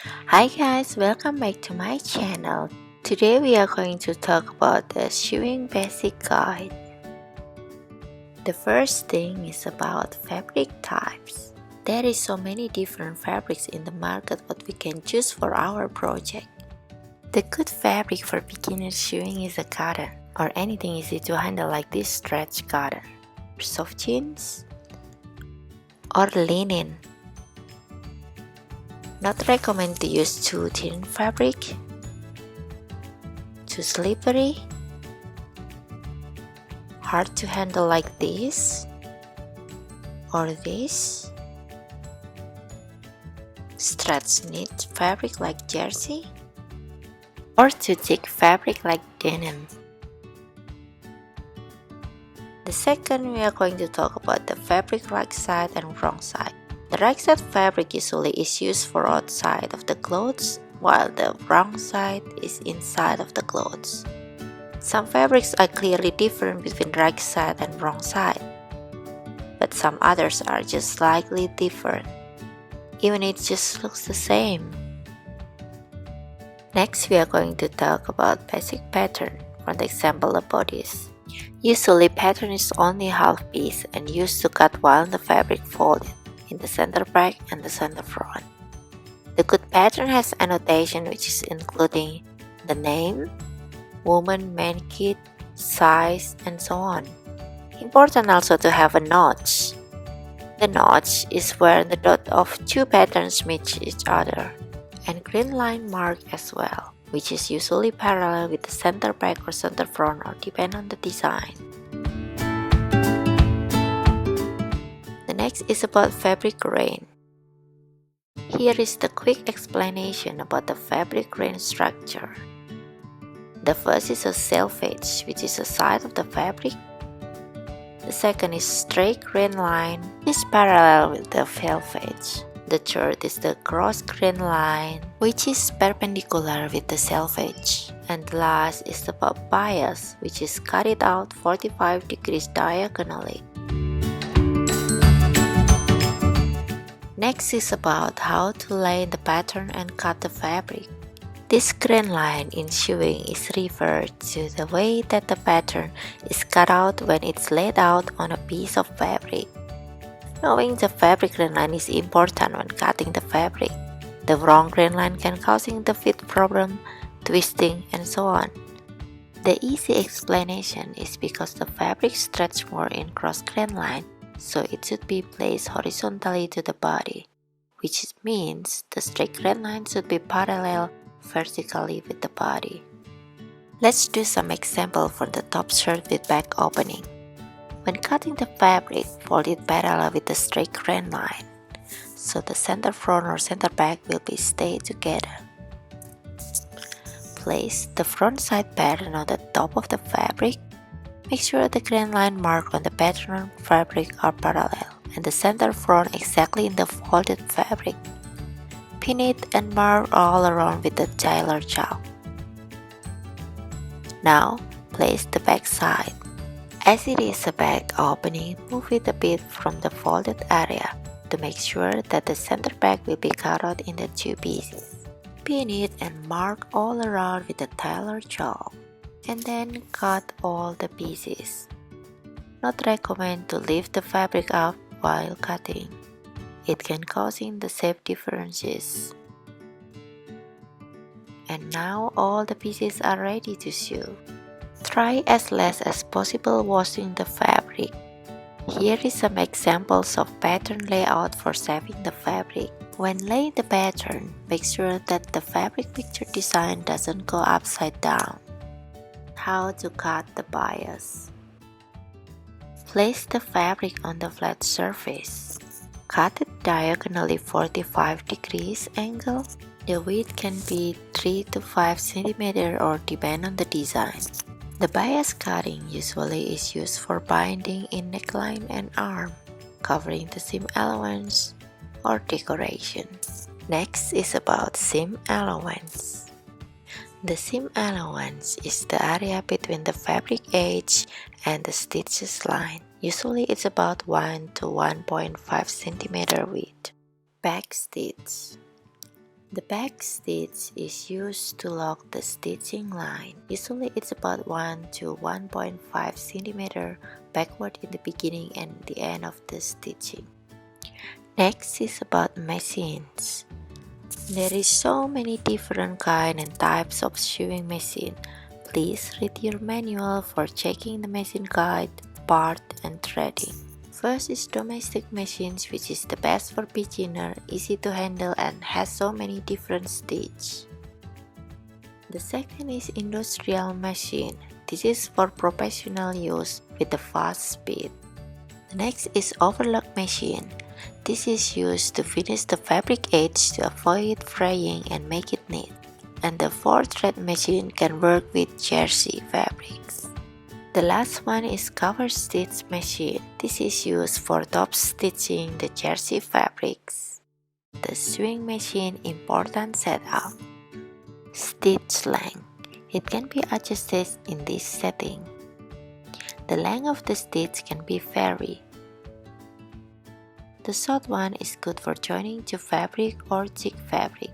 Hi guys, welcome back to my channel. Today we are going to talk about the sewing basic guide. The first thing is about fabric types. There is so many different fabrics in the market what we can choose for our project. The good fabric for beginner sewing is a cotton or anything easy to handle like this stretch cotton, soft jeans, or linen. Not recommend to use too thin fabric, too slippery, hard to handle like this or this, stretch knit fabric like jersey, or too thick fabric like denim. The second, we are going to talk about the fabric right side and wrong side. The right side fabric usually is used for outside of the clothes, while the wrong side is inside of the clothes. Some fabrics are clearly different between right side and wrong side, but some others are just slightly different, even it just looks the same. Next, we are going to talk about basic pattern for the example of bodies. Usually, pattern is only half piece and used to cut while the fabric folded in the center back and the center front. The good pattern has annotation which is including the name, woman, man, kid, size, and so on. Important also to have a notch. The notch is where the dot of two patterns meet each other, and green line mark as well, which is usually parallel with the center back or center front or depend on the design. The next is about fabric grain. Here is the quick explanation about the fabric grain structure. The first is a selvage, which is the side of the fabric. The second is straight grain line, which is parallel with the selvage. The third is the cross grain line, which is perpendicular with the selvage. And the last is the bias, which is cut it out 45 degrees diagonally. Next is about how to lay the pattern and cut the fabric. This grain line in sewing is referred to the way that the pattern is cut out when it's laid out on a piece of fabric. Knowing the fabric grain line is important when cutting the fabric. The wrong grain line can causing the fit problem, twisting, and so on. The easy explanation is because the fabric stretches more in cross grain line, so it should be placed horizontally to the body, which means the straight grain line should be parallel vertically with the body. Let's do some example for the top shirt with back opening. When cutting the fabric, fold it parallel with the straight grain line, so the center front or center back will be stay together. Place the front side pattern on the top of the fabric. Make sure the grain line mark on the pattern fabric are parallel and the center front exactly in the folded fabric. Pin it and mark all around with the tailor chalk. Now, place the back side. As it is a back opening, move it a bit from the folded area to make sure that the center back will be cut out in the two pieces. Pin it and mark all around with the tailor chalk, and then cut all the pieces. Not recommend to lift the fabric up while cutting. It can cause the shape differences. And now all the pieces are ready to sew. Try as less as possible washing the fabric. Here is some examples of pattern layout for saving the fabric. When laying the pattern, make sure that the fabric picture design doesn't go upside down. How to cut the bias. Place the fabric on the flat surface. Cut it diagonally 45 degrees angle. The width can be 3 to 5 cm or depend on the design. The bias cutting usually is used for binding in neckline and arm, covering the seam allowance or decoration. Next is about seam allowance. The seam allowance is the area between the fabric edge and the stitches line. Usually it's about 1 to 1.5 cm width. Back stitch. The back stitch is used to lock the stitching line. Usually it's about 1 to 1.5 cm backward in the beginning and the end of the stitching. Next is about machines. There is so many different kind and types of sewing machine. Please read your manual for checking the machine guide, part, and threading. First is domestic machines, which is the best for beginner, easy to handle and has so many different stitches. The second is industrial machine. This is for professional use with a fast speed. The next is overlock machine. This is used to finish the fabric edge to avoid fraying and make it neat. And the fourth thread machine can work with jersey fabrics. The last one is cover stitch machine. This is used for top stitching the jersey fabrics. The sewing machine important setup. Stitch length. It can be adjusted in this setting. The length of the stitch can be vary. The short one is good for joining to fabric or thick fabric.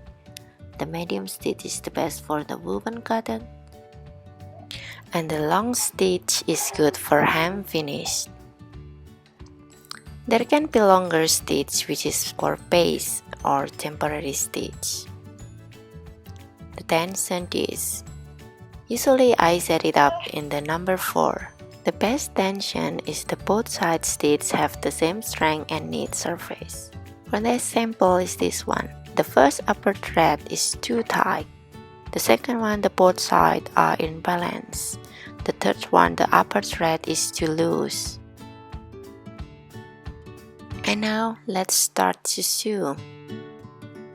The medium stitch is the best for the woven cotton. And the long stitch is good for hem finish. There can be longer stitch which is for base or temporary stitch. The tension disc. Usually I set it up in the number 4. The best tension is the both side stitches have the same strength and neat surface. For the example is this one. The first upper thread is too tight. The second one, the both sides are in balance. The third one, the upper thread is too loose. And now, let's start to sew.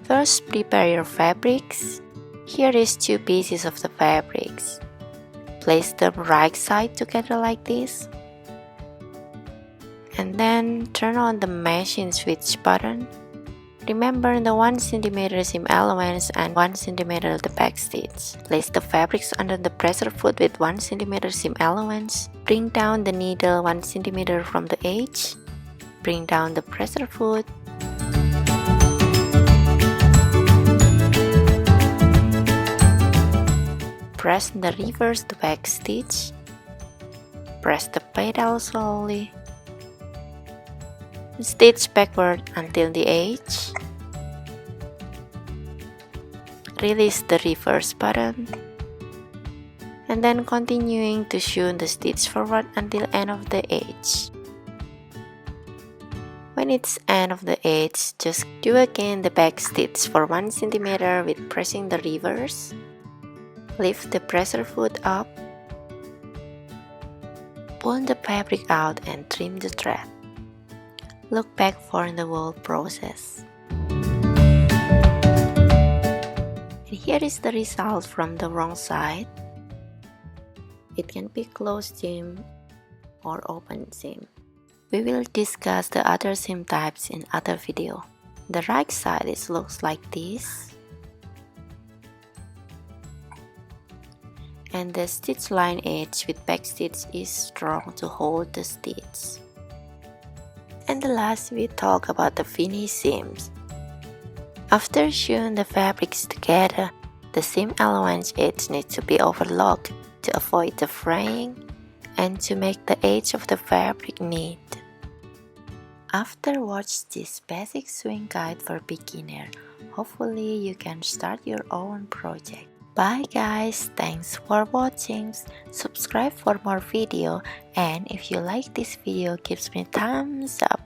First, prepare your fabrics. Here is 2 pieces of the fabrics. Place them right side together like this. And then, turn on the machine switch button. Remember the 1 cm seam allowance and 1 cm the back stitch. Place the fabrics under the pressure foot with 1 cm seam allowance. Bring down the needle 1 cm from the edge. Bring down the pressure foot. Press the reverse the back stitch. Press the pedal slowly. Stitch backward until the edge. Release the reverse button. And then continuing to sew the stitch forward until end of the edge. When it's end of the edge, just do again the back stitch for 1 cm with pressing the reverse. Lift the pressure foot up. Pull the fabric out and trim the thread. Look back for the whole process. And here is the result from the wrong side. It can be closed seam or open seam. We will discuss the other seam types in other video. The right side looks like this. And the stitch line edge with back stitch is strong to hold the stitch. And the last we talk about the finish seams. After sewing the fabrics together, the seam allowance edge needs to be overlocked to avoid the fraying and to make the edge of the fabric neat. After watch this basic sewing guide for beginner, hopefully you can start your own project. Bye guys, thanks for watching. Subscribe for more video, and if you like this video, give me thumbs up.